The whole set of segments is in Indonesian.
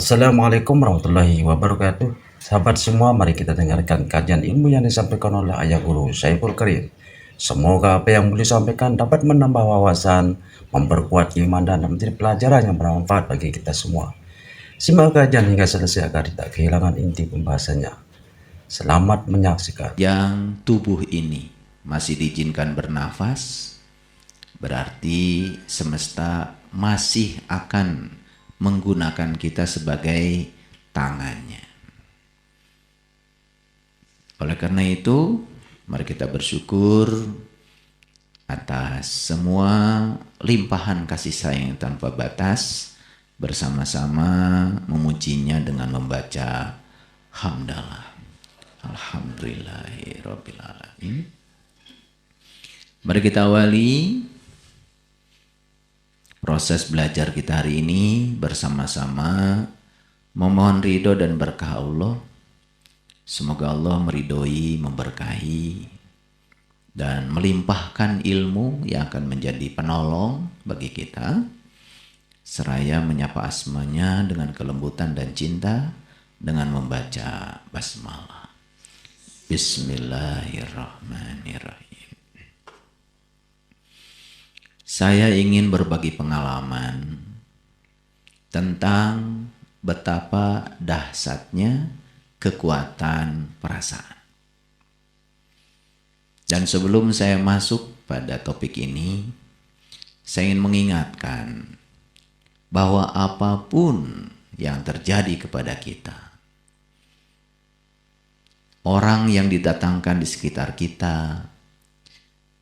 Assalamualaikum warahmatullahi wabarakatuh. Sahabat semua, mari kita dengarkan kajian ilmu yang disampaikan oleh Ayah Guru Saiful Karim. Semoga apa yang beliau sampaikan dapat menambah wawasan, memperkuat iman, dan menjadi pelajaran yang bermanfaat bagi kita semua. Simak kajian hingga selesai agar tidak kehilangan inti pembahasannya. Selamat menyaksikan. Yang tubuh ini masih diizinkan bernafas, berarti semesta masih akan menggunakan kita sebagai tangannya. Oleh karena itu, mari kita bersyukur atas semua limpahan kasih sayang tanpa batas, bersama-sama memujinya dengan membaca hamdalah. Alhamdulillahirrabbilalamin. Mari kita awali proses belajar kita hari ini bersama-sama memohon ridho dan berkah Allah. Semoga Allah meridhoi, memberkahi, dan melimpahkan ilmu yang akan menjadi penolong bagi kita, seraya menyapa asmanya dengan kelembutan dan cinta dengan membaca basmalah. Bismillahirrahmanirrahim. Saya ingin berbagi pengalaman tentang betapa dahsyatnya kekuatan perasaan. Dan sebelum saya masuk pada topik ini, saya ingin mengingatkan bahwa apapun yang terjadi kepada kita, orang yang didatangkan di sekitar kita,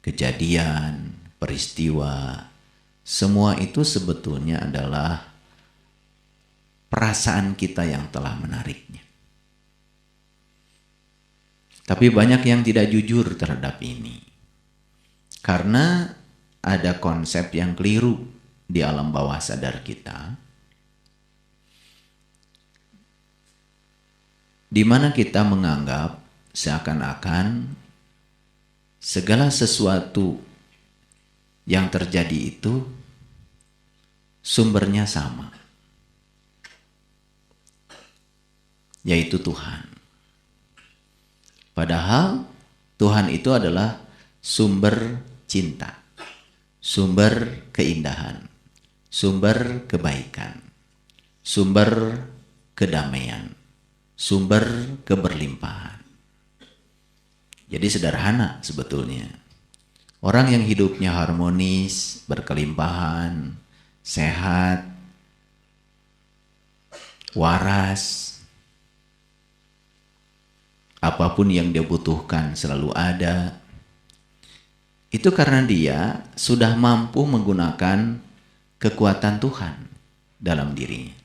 kejadian, peristiwa, semua itu sebetulnya adalah perasaan kita yang telah menariknya. Tapi banyak yang tidak jujur terhadap ini, karena ada konsep yang keliru di alam bawah sadar kita, di mana kita menganggap seakan-akan segala sesuatu yang terjadi itu sumbernya sama, yaitu Tuhan. Padahal Tuhan itu adalah sumber cinta, sumber keindahan, sumber kebaikan, sumber kedamaian, sumber keberlimpahan. Jadi sederhana sebetulnya. Orang yang hidupnya harmonis, berkelimpahan, sehat, waras, apapun yang dia butuhkan selalu ada, itu karena dia sudah mampu menggunakan kekuatan Tuhan dalam dirinya.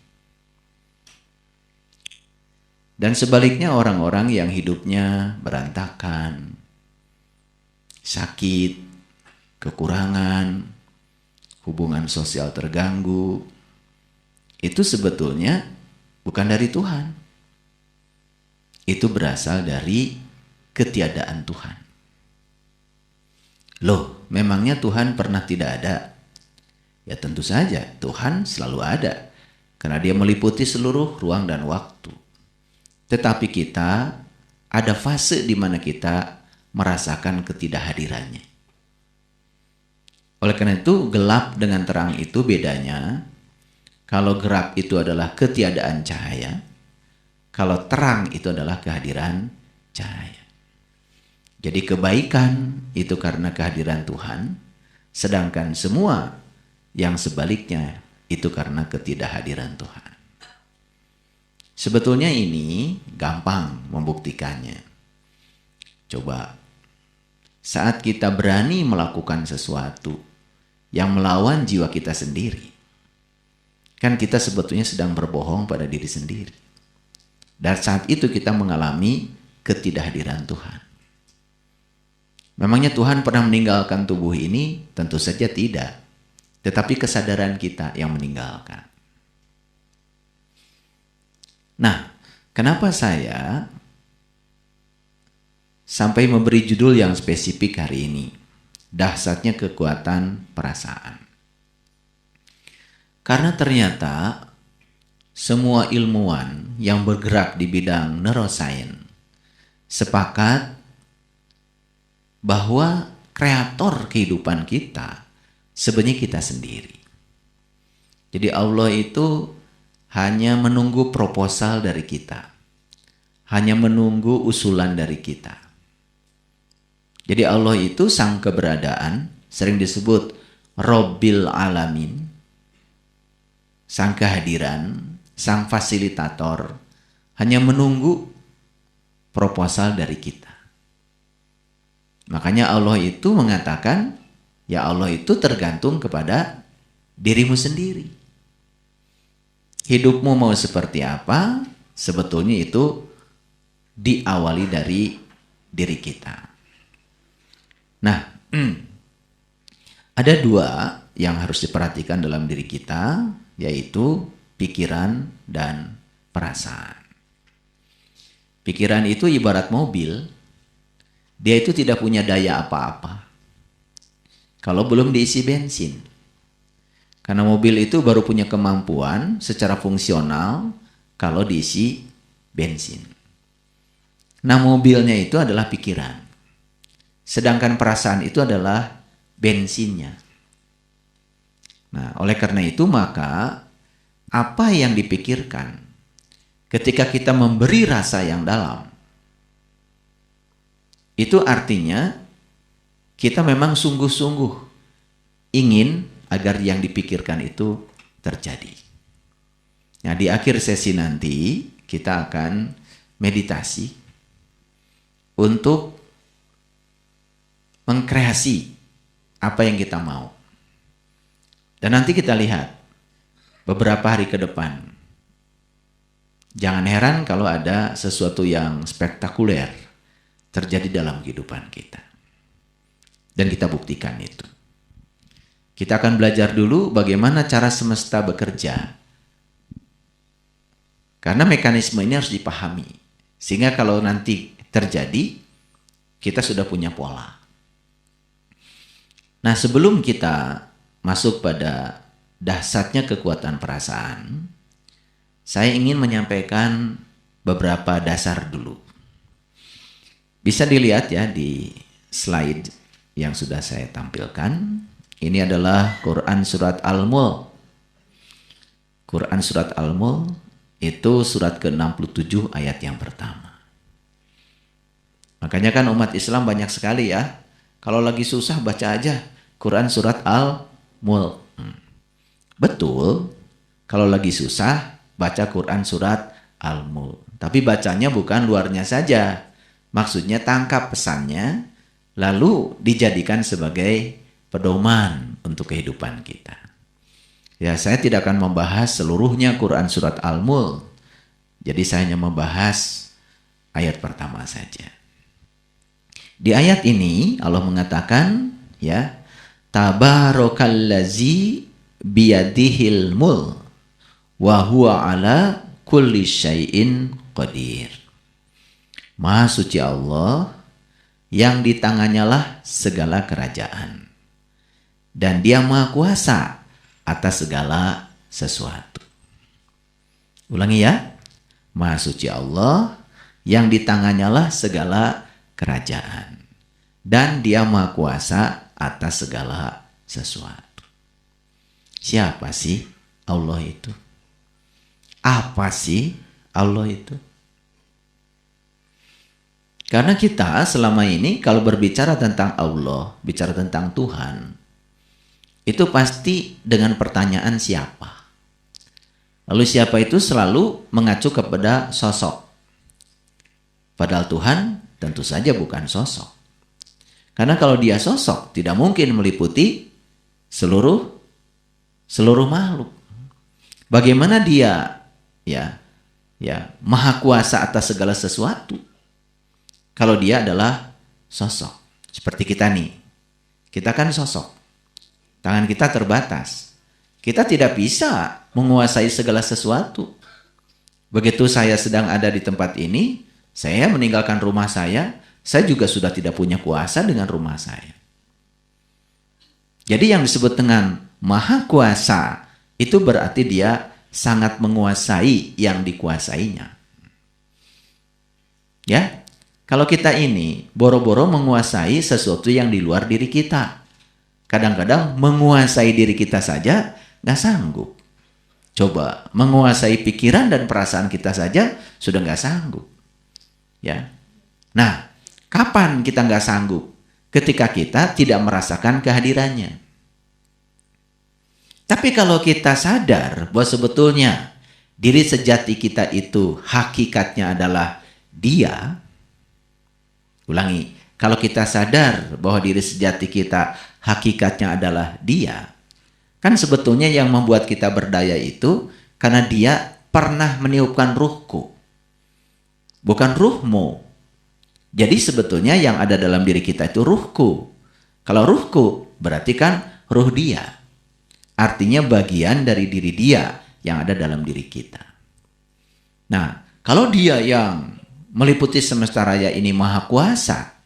Dan sebaliknya orang-orang yang hidupnya berantakan, sakit, kekurangan, hubungan sosial terganggu, itu sebetulnya bukan dari Tuhan. Itu berasal dari ketiadaan Tuhan. Loh, memangnya Tuhan pernah tidak ada? Ya tentu saja, Tuhan selalu ada, karena dia meliputi seluruh ruang dan waktu. Tetapi kita ada fase di mana kita merasakan ketidakhadirannya. Oleh karena itu, gelap dengan terang itu bedanya. Kalau gelap itu adalah ketiadaan cahaya, kalau terang itu adalah kehadiran cahaya. Jadi kebaikan itu karena kehadiran Tuhan, sedangkan semua yang sebaliknya itu karena ketidakhadiran Tuhan. Sebetulnya ini gampang membuktikannya. Coba, saat kita berani melakukan sesuatu yang melawan jiwa kita sendiri, kan kita sebetulnya sedang berbohong pada diri sendiri. Dan saat itu kita mengalami ketidakhadiran Tuhan. Memangnya Tuhan pernah meninggalkan tubuh ini? Tentu saja tidak. Tetapi kesadaran kita yang meninggalkan. Nah, kenapa saya sampai memberi judul yang spesifik hari ini? Dahsyatnya kekuatan perasaan. Karena ternyata semua ilmuwan yang bergerak di bidang neuroscience sepakat bahwa kreator kehidupan kita sebenarnya kita sendiri. Jadi Allah itu hanya menunggu proposal dari kita, hanya menunggu usulan dari kita. Jadi Allah itu sang keberadaan sering disebut Robbil Alamin, sang kehadiran, sang fasilitator, hanya menunggu proposal dari kita. Makanya Allah itu mengatakan, ya Allah itu tergantung kepada dirimu sendiri. Hidupmu mau seperti apa, sebetulnya itu diawali dari diri kita. Nah, ada dua yang harus diperhatikan dalam diri kita, yaitu pikiran dan perasaan. Pikiran itu ibarat mobil, dia itu tidak punya daya apa-apa kalau belum diisi bensin. Karena mobil itu baru punya kemampuan secara fungsional kalau diisi bensin. Nah, mobilnya itu adalah pikiran. Sedangkan perasaan itu adalah bensinnya. Nah, oleh karena itu maka apa yang dipikirkan ketika kita memberi rasa yang dalam, itu artinya kita memang sungguh-sungguh ingin agar yang dipikirkan itu terjadi. Nah, di akhir sesi nanti kita akan meditasi untuk mengkreasi apa yang kita mau. Dan nanti kita lihat beberapa hari ke depan. Jangan heran kalau ada sesuatu yang spektakuler terjadi dalam kehidupan kita. Dan kita buktikan itu. Kita akan belajar dulu bagaimana cara semesta bekerja. Karena mekanisme ini harus dipahami. Sehingga kalau nanti terjadi, kita sudah punya pola. Nah, sebelum kita masuk pada dahsyatnya kekuatan perasaan, saya ingin menyampaikan beberapa dasar dulu. Bisa dilihat ya di slide yang sudah saya tampilkan. Ini adalah Quran Surat Al-Mulk. Quran Surat Al-Mulk itu surat ke-67 ayat yang pertama. Makanya kan umat Islam banyak sekali ya. Kalau lagi susah baca aja Quran Surat Al-Mulk. Betul, kalau lagi susah baca Quran Surat Al-Mulk. Tapi bacanya bukan luarnya saja. Maksudnya tangkap pesannya, lalu dijadikan sebagai pedoman untuk kehidupan kita. Ya, saya tidak akan membahas seluruhnya Quran Surat Al-Mulk. Jadi saya hanya membahas ayat pertama saja. Di ayat ini Allah mengatakan, ya, Tabarakallazi biyadihil mulk wa huwa ala kulli syai'in qadir. Maha suci Allah yang di tangannya lah segala kerajaan. Dan dia maha kuasa atas segala sesuatu. Ulangi ya. Maha suci Allah yang di tangannya lah segala kerajaan. Dan dia maha kuasa atas segala sesuatu. Siapa sih Allah itu? Apa sih Allah itu? Karena kita selama ini kalau berbicara tentang Allah, bicara tentang Tuhan, itu pasti dengan pertanyaan siapa. Lalu siapa itu selalu mengacu kepada sosok. Padahal Tuhan tentu saja bukan sosok. Karena kalau dia sosok, tidak mungkin meliputi seluruh makhluk. Bagaimana dia ya maha kuasa atas segala sesuatu kalau dia adalah sosok. Seperti kita nih. Kita kan sosok. Tangan kita terbatas. Kita tidak bisa menguasai segala sesuatu. Begitu saya sedang ada di tempat ini, saya meninggalkan rumah saya juga sudah tidak punya kuasa dengan rumah saya. Jadi yang disebut dengan maha kuasa, itu berarti dia sangat menguasai yang dikuasainya. Ya, kalau kita ini boro-boro menguasai sesuatu yang di luar diri kita. Kadang-kadang menguasai diri kita saja nggak sanggup. Coba menguasai pikiran dan perasaan kita saja sudah nggak sanggup. Ya, nah kapan kita nggak sanggup? Ketika kita tidak merasakan kehadirannya. Tapi kalau kita sadar bahwa sebetulnya diri sejati kita itu hakikatnya adalah Dia. Ulangi, kalau kita sadar bahwa diri sejati kita hakikatnya adalah Dia, kan sebetulnya yang membuat kita berdaya itu karena Dia pernah meniupkan ruhku, bukan ruhmu. Jadi sebetulnya yang ada dalam diri kita itu ruhku. Kalau ruhku berarti kan ruh Dia. Artinya bagian dari diri Dia yang ada dalam diri kita. Nah, kalau Dia yang meliputi semesta raya ini maha kuasa,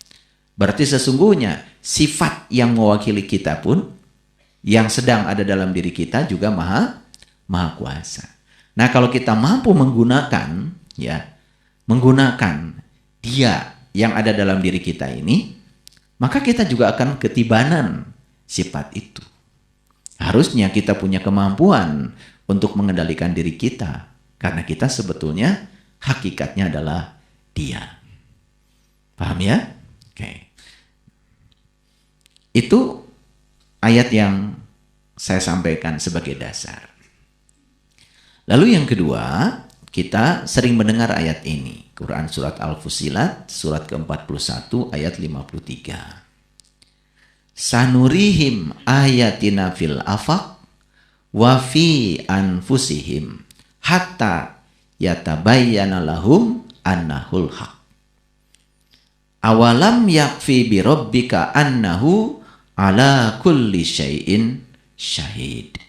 berarti sesungguhnya sifat yang mewakili kita pun yang sedang ada dalam diri kita juga maha kuasa. Nah, kalau kita mampu menggunakan Dia yang ada dalam diri kita ini, maka kita juga akan ketibanan sifat itu. Harusnya kita punya kemampuan untuk mengendalikan diri kita karena kita sebetulnya hakikatnya adalah Dia. Paham ya? Oke. Itu ayat yang saya sampaikan sebagai dasar. Lalu yang kedua, kita sering mendengar ayat ini. Quran surat Al-Fussilat, surat ke-41 ayat 53. Sanurihim ayatina fil afaq wa fi anfusihim hatta yatabayyana lahum annahul haq. Awalam yakfi bi rabbika annahu ala kulli syai'in syahid.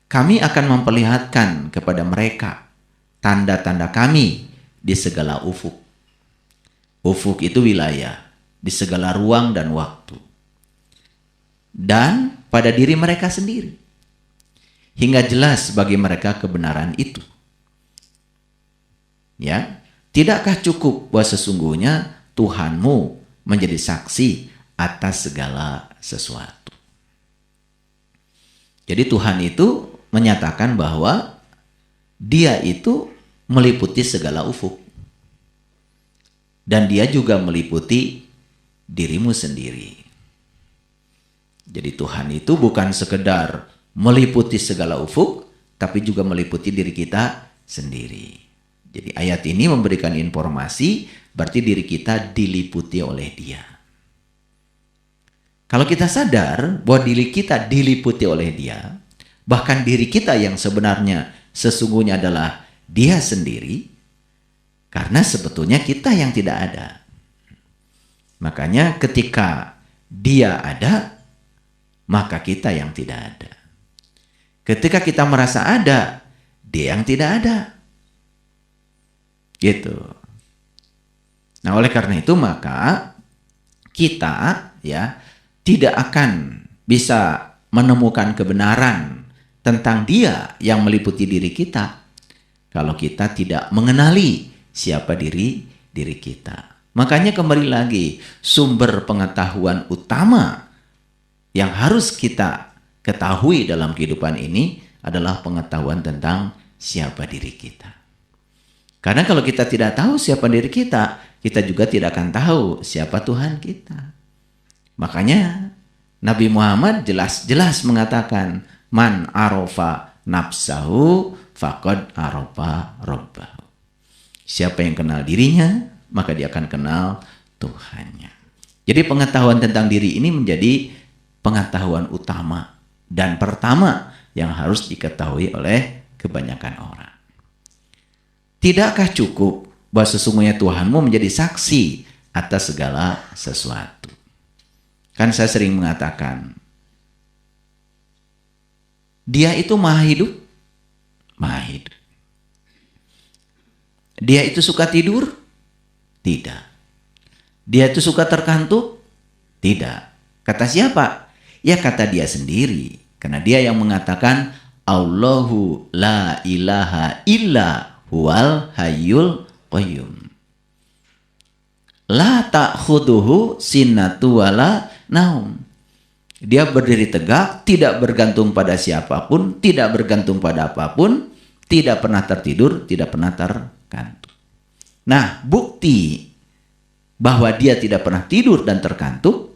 Kami akan memperlihatkan kepada mereka tanda-tanda kami di segala ufuk. Ufuk itu wilayah, di segala ruang dan waktu. Dan pada diri mereka sendiri. Hingga jelas bagi mereka kebenaran itu. Ya, tidakkah cukup bahwa sesungguhnya Tuhanmu menjadi saksi atas segala sesuatu. Jadi Tuhan itu menyatakan bahwa Dia itu meliputi segala ufuk. Dan Dia juga meliputi dirimu sendiri. Jadi Tuhan itu bukan sekedar meliputi segala ufuk, tapi juga meliputi diri kita sendiri. Jadi ayat ini memberikan informasi, berarti diri kita diliputi oleh Dia. Kalau kita sadar bahwa diri kita diliputi oleh Dia, bahkan diri kita yang sebenarnya sesungguhnya adalah Dia sendiri, karena sebetulnya kita yang tidak ada. Makanya ketika Dia ada, maka kita yang tidak ada. Ketika kita merasa ada, Dia yang tidak ada. Gitu. Nah, oleh karena itu maka kita tidak akan bisa menemukan kebenaran tentang Dia yang meliputi diri kita kalau kita tidak mengenali siapa diri kita. Makanya kembali lagi, sumber pengetahuan utama yang harus kita ketahui dalam kehidupan ini adalah pengetahuan tentang siapa diri kita. Karena kalau kita tidak tahu siapa diri kita, kita juga tidak akan tahu siapa Tuhan kita. Makanya Nabi Muhammad jelas-jelas mengatakan, man arofa nafsahu faqad arofa rabbahu. Siapa yang kenal dirinya, maka dia akan kenal Tuhannya. Jadi pengetahuan tentang diri ini menjadi pengetahuan utama dan pertama yang harus diketahui oleh kebanyakan orang. Tidakkah cukup bahwa sesungguhnya Tuhanmu menjadi saksi atas segala sesuatu? Kan saya sering mengatakan, Dia itu maha hidup, maha hidup. Dia itu suka tidur? Tidak. Dia itu suka terkantuk? Tidak. Kata siapa? Ya kata Dia sendiri. Karena Dia yang mengatakan, Allahu la ilaha illa huwal hayyul qayyum. La ta'khuduhu sinatu wala naum. Dia berdiri tegak, tidak bergantung pada siapapun, tidak bergantung pada apapun, tidak pernah tertidur, tidak pernah terkantuk. Nah, bukti bahwa dia tidak pernah tidur dan terkantuk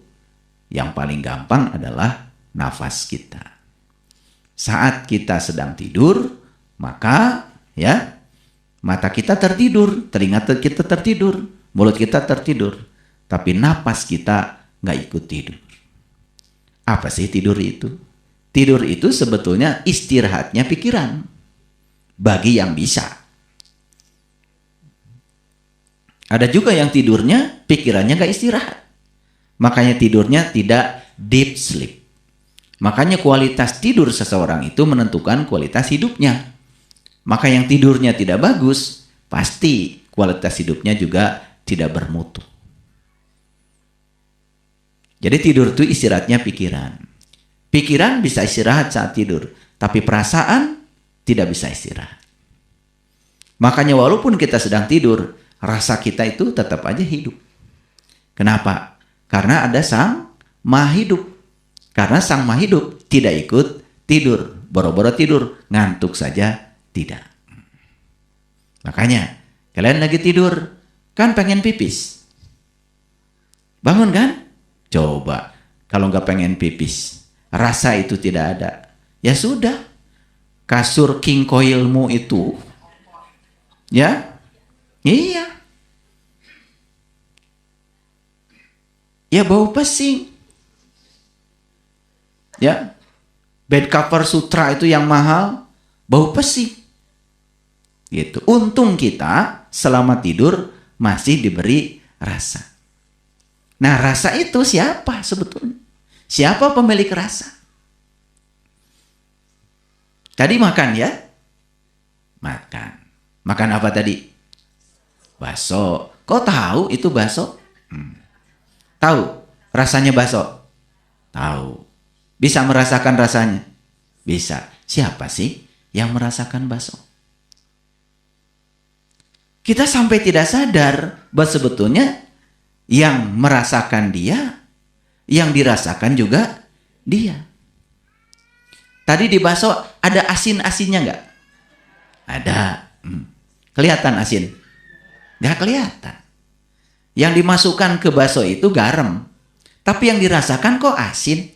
yang paling gampang adalah nafas kita. Saat kita sedang tidur, maka ya mata kita tertidur, telinga kita tertidur, mulut kita tertidur, tapi napas kita nggak ikut tidur. Apa sih tidur itu? Tidur itu sebetulnya istirahatnya pikiran bagi yang bisa. Ada juga yang tidurnya pikirannya nggak istirahat, makanya tidurnya tidak deep sleep. Makanya kualitas tidur seseorang itu menentukan kualitas hidupnya. Maka yang tidurnya tidak bagus, pasti kualitas hidupnya juga tidak bermutu. Jadi tidur itu istirahatnya pikiran. Pikiran bisa istirahat saat tidur, tapi perasaan tidak bisa istirahat. Makanya walaupun kita sedang tidur, rasa kita itu tetap aja hidup. Kenapa? Karena ada sang maha hidup. Karena sang maha hidup tidak ikut tidur. Boro-boro tidur, ngantuk saja tidak. Makanya kalian lagi tidur, kan pengen pipis. Bangun kan? Coba, kalau nggak pengen pipis, rasa itu tidak ada. Ya sudah, kasur king coilmu itu, ya, iya, ya bau pesing. Ya, bed cover sutra itu yang mahal, bau pesing. Gitu. Untung kita selama tidur masih diberi rasa. Nah, rasa itu siapa sebetulnya? Siapa pemilik rasa? Tadi makan ya? Makan. Makan apa tadi? Bakso. Kok tahu itu bakso? Tahu rasanya bakso? Tahu. Bisa merasakan rasanya? Bisa. Siapa sih yang merasakan bakso? Kita sampai tidak sadar bahwa sebetulnya yang merasakan dia, yang dirasakan juga dia. Tadi di bakso ada asin-asinnya nggak? Ada. Kelihatan asin? Nggak kelihatan. Yang dimasukkan ke bakso itu garam. Tapi yang dirasakan kok asin?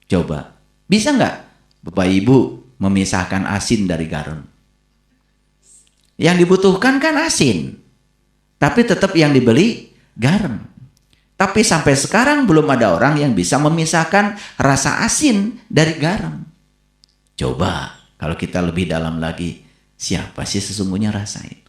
Coba, bisa nggak Bapak Ibu memisahkan asin dari garam? Yang dibutuhkan kan asin. Tapi tetap yang dibeli garam. Tapi sampai sekarang belum ada orang yang bisa memisahkan rasa asin dari garam. Coba kalau kita lebih dalam lagi, siapa sih sesungguhnya rasa itu?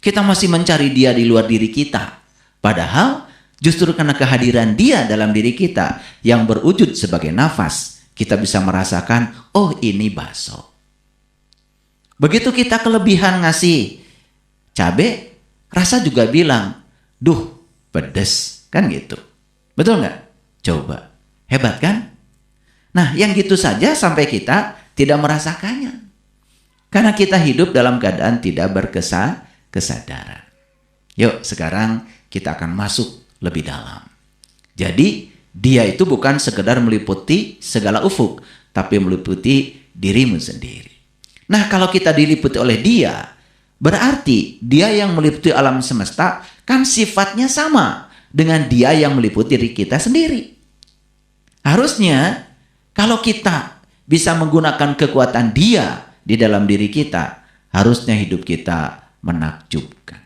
Kita masih mencari dia di luar diri kita. Padahal justru karena kehadiran dia dalam diri kita yang berwujud sebagai nafas, kita bisa merasakan, oh ini bakso. Begitu kita kelebihan ngasih cabai, rasa juga bilang, duh pedes, kan gitu. Betul nggak? Coba, hebat kan? Nah, yang gitu saja sampai kita tidak merasakannya. Karena kita hidup dalam keadaan tidak kesadaran. Yuk, sekarang kita akan masuk lebih dalam. Jadi, dia itu bukan sekedar meliputi segala ufuk, tapi meliputi dirimu sendiri. Nah, kalau kita diliputi oleh dia, berarti dia yang meliputi alam semesta kan sifatnya sama dengan dia yang meliputi diri kita sendiri. Harusnya kalau kita bisa menggunakan kekuatan dia di dalam diri kita, harusnya hidup kita menakjubkan.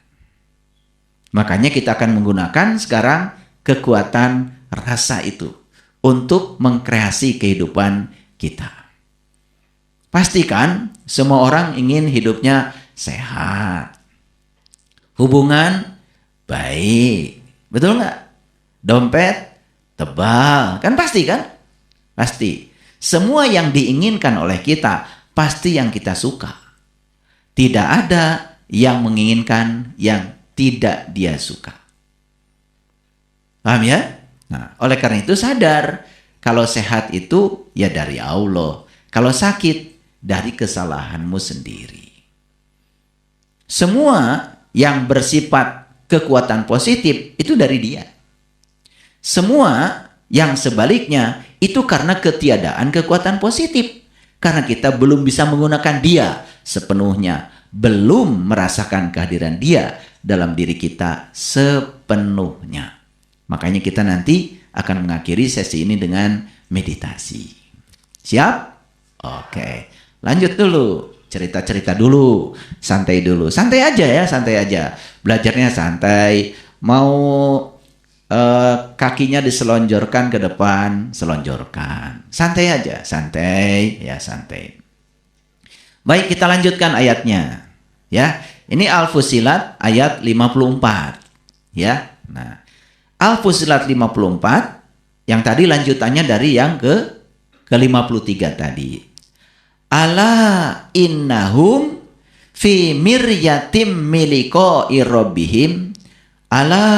Makanya kita akan menggunakan sekarang kekuatan rasa itu untuk mengkreasi kehidupan kita. Pastikan semua orang ingin hidupnya sehat, hubungan baik, betul nggak? Dompet tebal, kan pasti kan? Pasti. Semua yang diinginkan oleh kita pasti yang kita suka. Tidak ada yang menginginkan yang tidak dia suka. Paham ya? Nah, oleh karena itu sadar Kalau sehat itu ya dari Allah. Kalau sakit dari kesalahanmu sendiri. Semua yang bersifat kekuatan positif itu dari dia. Semua yang sebaliknya itu karena ketiadaan kekuatan positif. Karena kita belum bisa menggunakan dia sepenuhnya. Belum merasakan kehadiran dia dalam diri kita sepenuhnya. Makanya kita nanti akan mengakhiri sesi ini dengan meditasi. Siap? Oke. Lanjut dulu. Cerita-cerita dulu. Santai dulu. Santai aja ya, santai aja. Belajarnya santai. Mau kakinya diselonjorkan ke depan, selonjorkan. Santai aja, santai, ya santai. Baik, kita lanjutkan ayatnya. Ya, ini Al-Fussilat ayat 54. Ya, nah, Al-Fussilat 54, yang tadi lanjutannya dari yang ke-53 tadi. Ala innahum fi miryatim miliqa'i rabbihim ala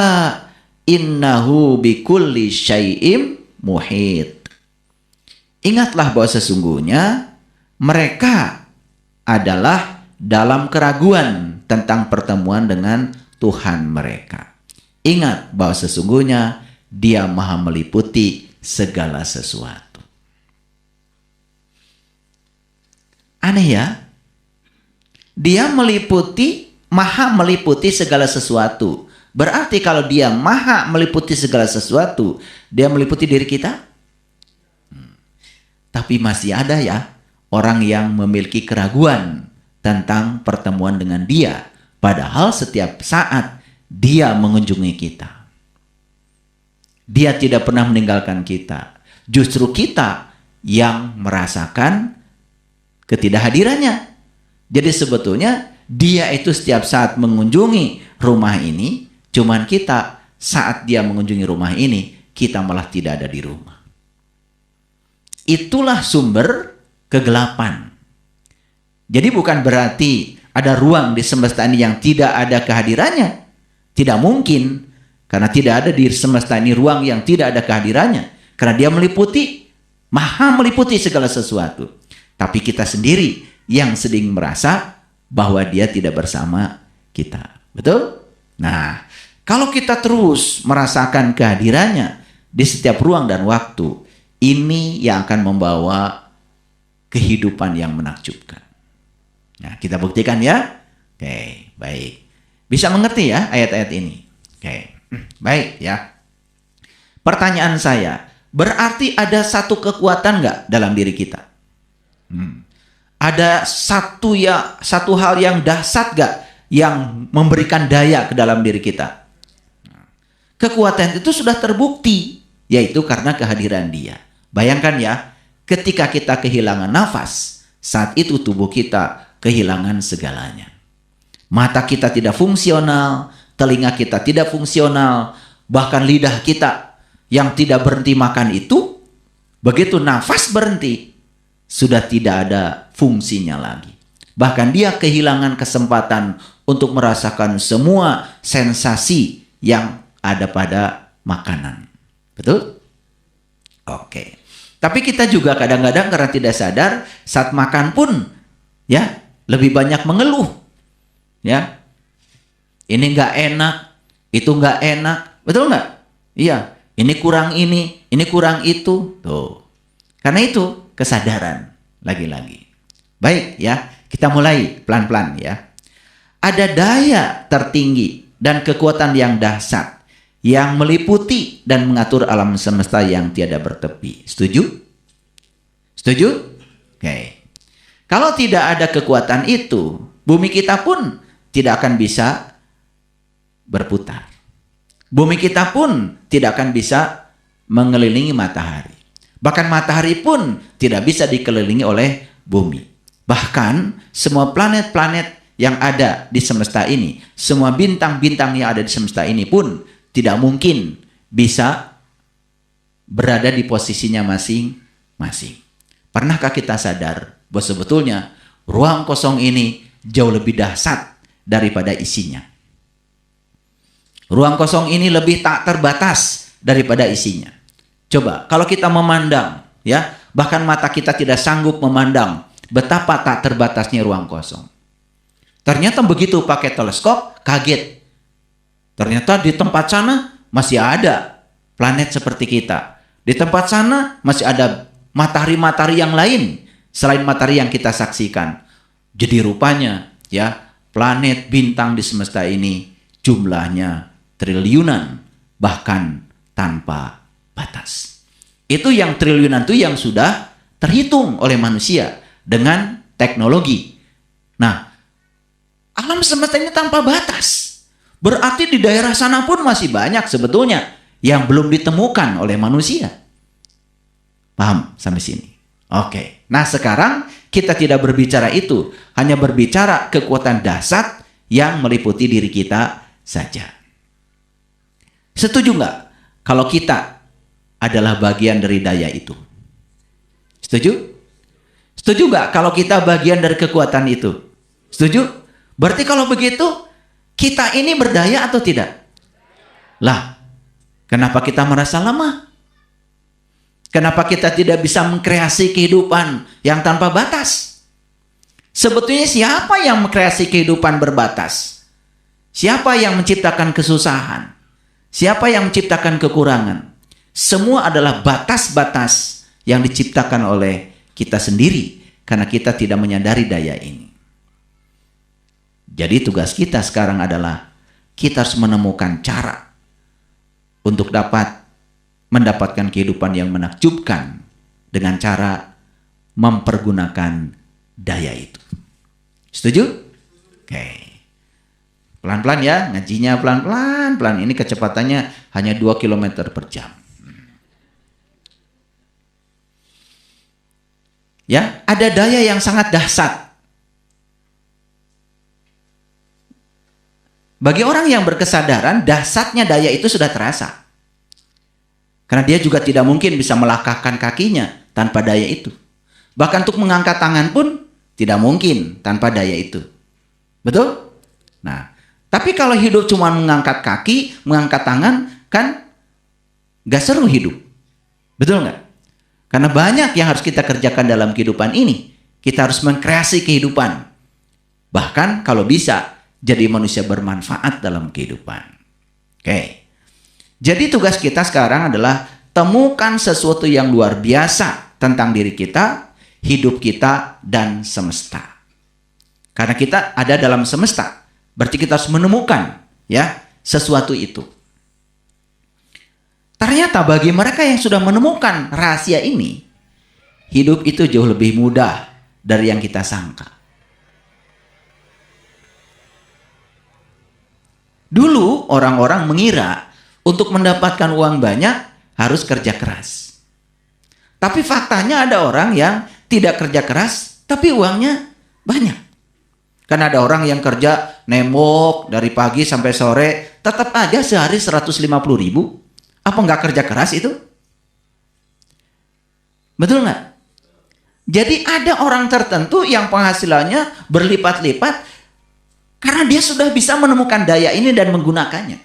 innahu bikulli syai'im muhit. Ingatlah bahwa sesungguhnya mereka adalah dalam keraguan tentang pertemuan dengan Tuhan mereka. Ingat bahwa sesungguhnya Dia Maha meliputi segala sesuatu. Aneh ya? Dia Maha meliputi segala sesuatu. Berarti kalau Dia Maha meliputi segala sesuatu, Dia meliputi diri kita? Tapi masih ada ya orang yang memiliki keraguan tentang pertemuan dengan Dia. Padahal setiap saat Dia mengunjungi kita. Dia tidak pernah meninggalkan kita. Justru kita yang merasakan ketidakhadirannya. Jadi sebetulnya Dia itu setiap saat mengunjungi rumah ini. Cuman kita saat Dia mengunjungi rumah ini, kita malah tidak ada di rumah. Itulah sumber kegelapan. Jadi bukan berarti ada ruang di semesta ini yang tidak ada kehadirannya. Tidak mungkin. Karena tidak ada di semesta ini ruang yang tidak ada kehadirannya. Karena Dia meliputi, Maha meliputi segala sesuatu. Tapi kita sendiri yang sedang merasa bahwa Dia tidak bersama kita. Betul? Nah, kalau kita terus merasakan kehadirannya di setiap ruang dan waktu, ini yang akan membawa kehidupan yang menakjubkan. Nah, kita buktikan ya. Oke, baik. Bisa mengerti ya ayat-ayat ini? Oke, baik ya. Pertanyaan saya, berarti ada satu kekuatan nggak dalam diri kita? Ada satu hal yang dahsyat nggak yang memberikan daya ke dalam diri kita? Kekuatan itu sudah terbukti, yaitu karena kehadiran Dia. Bayangkan ya, ketika kita kehilangan nafas, saat itu tubuh kita kehilangan segalanya. Mata kita tidak fungsional, telinga kita tidak fungsional, bahkan lidah kita yang tidak berhenti makan itu, begitu nafas berhenti, sudah tidak ada fungsinya lagi. Bahkan dia kehilangan kesempatan untuk merasakan semua sensasi yang ada pada makanan. Betul? Oke. Tapi kita juga kadang-kadang karena tidak sadar saat makan pun ya lebih banyak mengeluh. Ya. Ini nggak enak, itu nggak enak. Betul nggak? Iya. Ini kurang itu. Tuh. Karena itu kesadaran lagi-lagi. Baik ya, kita mulai pelan-pelan ya. Ada daya tertinggi dan kekuatan yang dahsyat yang meliputi dan mengatur alam semesta yang tiada bertepi. Setuju? Setuju? Oke. Kalau tidak ada kekuatan itu, bumi kita pun tidak akan bisa berputar. Bumi kita pun tidak akan bisa mengelilingi matahari. Bahkan matahari pun tidak bisa dikelilingi oleh bumi. Bahkan semua planet-planet yang ada di semesta ini, semua bintang-bintang yang ada di semesta ini pun tidak mungkin bisa berada di posisinya masing-masing. Pernahkah kita sadar bahwa sebetulnya ruang kosong ini jauh lebih dahsyat daripada isinya? Ruang kosong ini lebih tak terbatas daripada isinya. Coba, kalau kita memandang, ya, bahkan mata kita tidak sanggup memandang betapa tak terbatasnya ruang kosong. Ternyata begitu pakai teleskop, kaget. Ternyata di tempat sana masih ada planet seperti kita. Di tempat sana masih ada matahari-matahari yang lain selain matahari yang kita saksikan. Jadi rupanya, ya, planet bintang di semesta ini jumlahnya triliunan, bahkan tanpa batas. Itu yang triliunan itu yang sudah terhitung oleh manusia dengan teknologi. Nah, alam semesta ini tanpa batas. Berarti di daerah sana pun masih banyak sebetulnya yang belum ditemukan oleh manusia. Paham sampai sini? Oke. Nah, sekarang kita tidak berbicara itu, hanya berbicara kekuatan dahsyat yang meliputi diri kita saja. Setuju nggak kalau kita adalah bagian dari daya itu? Setuju? Setuju nggak kalau kita bagian dari kekuatan itu? Setuju? Berarti kalau begitu, kita ini berdaya atau tidak? Lah, kenapa kita merasa lemah? Kenapa kita tidak bisa mengkreasi kehidupan yang tanpa batas? Sebetulnya siapa yang mengkreasi kehidupan berbatas? Siapa yang menciptakan kesusahan? Siapa yang menciptakan kekurangan? Semua adalah batas-batas yang diciptakan oleh kita sendiri karena kita tidak menyadari daya ini. Jadi tugas kita sekarang adalah kita harus menemukan cara untuk dapat mendapatkan kehidupan yang menakjubkan dengan cara mempergunakan daya itu. Setuju? Oke. Pelan-pelan ya, ngajinya pelan-pelan. Ini kecepatannya hanya 2 km per jam. Ya, ada daya yang sangat dahsyat. Bagi orang yang berkesadaran, dahsyatnya daya itu sudah terasa. Karena dia juga tidak mungkin bisa melangkahkan kakinya tanpa daya itu. Bahkan untuk mengangkat tangan pun tidak mungkin tanpa daya itu. Betul? Nah, tapi kalau hidup cuma mengangkat kaki, mengangkat tangan, kan gak seru hidup. Betul nggak? Karena banyak yang harus kita kerjakan dalam kehidupan ini. Kita harus mengkreasi kehidupan. Bahkan kalau bisa, jadi manusia bermanfaat dalam kehidupan. Oke. Jadi tugas kita sekarang adalah temukan sesuatu yang luar biasa tentang diri kita, hidup kita, dan semesta. Karena kita ada dalam semesta. Berarti kita harus menemukan, ya, sesuatu itu. Ternyata bagi mereka yang sudah menemukan rahasia ini, hidup itu jauh lebih mudah dari yang kita sangka. Dulu orang-orang mengira untuk mendapatkan uang banyak harus kerja keras. Tapi faktanya ada orang yang tidak kerja keras tapi uangnya banyak. Karena ada orang yang kerja nembok dari pagi sampai sore, tetap aja sehari 150.000. Apa nggak kerja keras itu? Betul nggak? Jadi ada orang tertentu yang penghasilannya berlipat-lipat karena dia sudah bisa menemukan daya ini dan menggunakannya.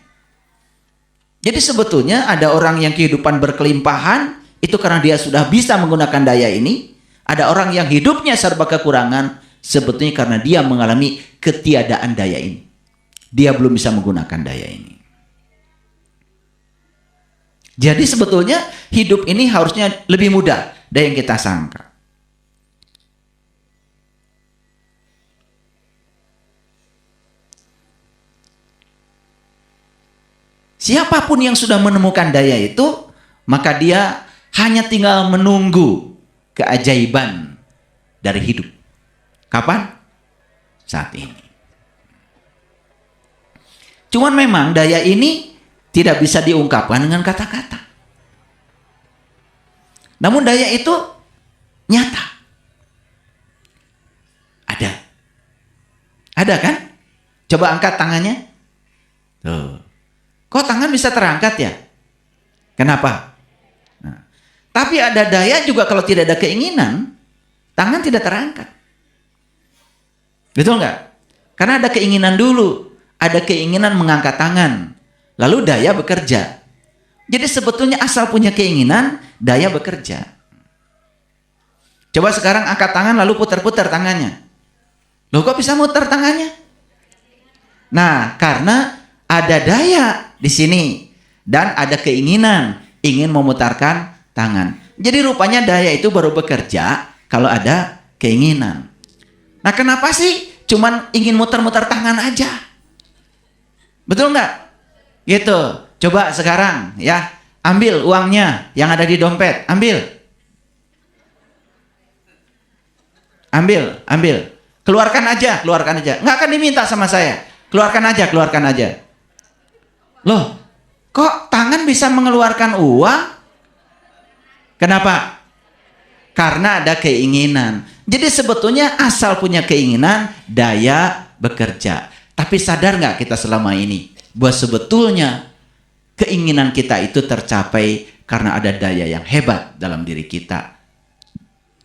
Jadi sebetulnya ada orang yang kehidupan berkelimpahan, itu karena dia sudah bisa menggunakan daya ini. Ada orang yang hidupnya serba kekurangan, sebetulnya karena dia mengalami ketiadaan daya ini. Dia belum bisa menggunakan daya ini. Jadi sebetulnya hidup ini harusnya lebih mudah dari yang kita sangka. Siapapun yang sudah menemukan daya itu, maka dia hanya tinggal menunggu keajaiban dari hidup. Kapan? Saat ini. Cuman memang daya ini tidak bisa diungkapkan dengan kata-kata. Namun daya itu nyata. Ada. Ada kan? Coba angkat tangannya. Tuh. Kok tangan bisa terangkat ya? Kenapa? Nah, tapi ada daya juga kalau tidak ada keinginan, tangan tidak terangkat. Betul nggak? Karena ada keinginan dulu. Ada keinginan mengangkat tangan. Lalu daya bekerja. Jadi sebetulnya asal punya keinginan, daya bekerja. Coba sekarang angkat tangan lalu putar-putar tangannya. Loh kok bisa muter tangannya? Nah, karena ada daya di sini dan ada keinginan ingin memutarkan tangan. Jadi rupanya daya itu baru bekerja kalau ada keinginan. Nah, kenapa sih cuman ingin muter-muter tangan aja? Betul nggak? Gitu. Coba sekarang ya, ambil uangnya yang ada di dompet, ambil. Ambil. Keluarkan aja. Nggak akan diminta sama saya. Keluarkan aja. Loh, kok tangan bisa mengeluarkan uang? Kenapa? Karena ada keinginan. Jadi sebetulnya asal punya keinginan, daya bekerja. Tapi sadar nggak kita selama ini bahwa sebetulnya keinginan kita itu tercapai karena ada daya yang hebat dalam diri kita.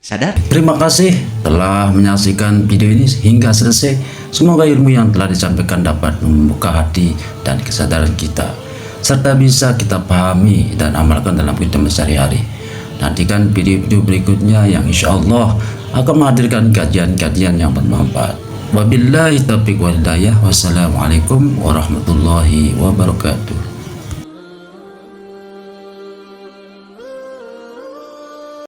Sadar? Terima kasih telah menyaksikan video ini hingga selesai. Semoga ilmu yang telah disampaikan dapat membuka hati dan kesadaran kita, serta bisa kita pahami dan amalkan dalam kehidupan sehari-hari. Nantikan video-video berikutnya yang insya Allah akan menghadirkan kajian-kajian yang bermanfaat. Wabillahi taufiq wal hidayah. Wassalamualaikum warahmatullahi wabarakatuh.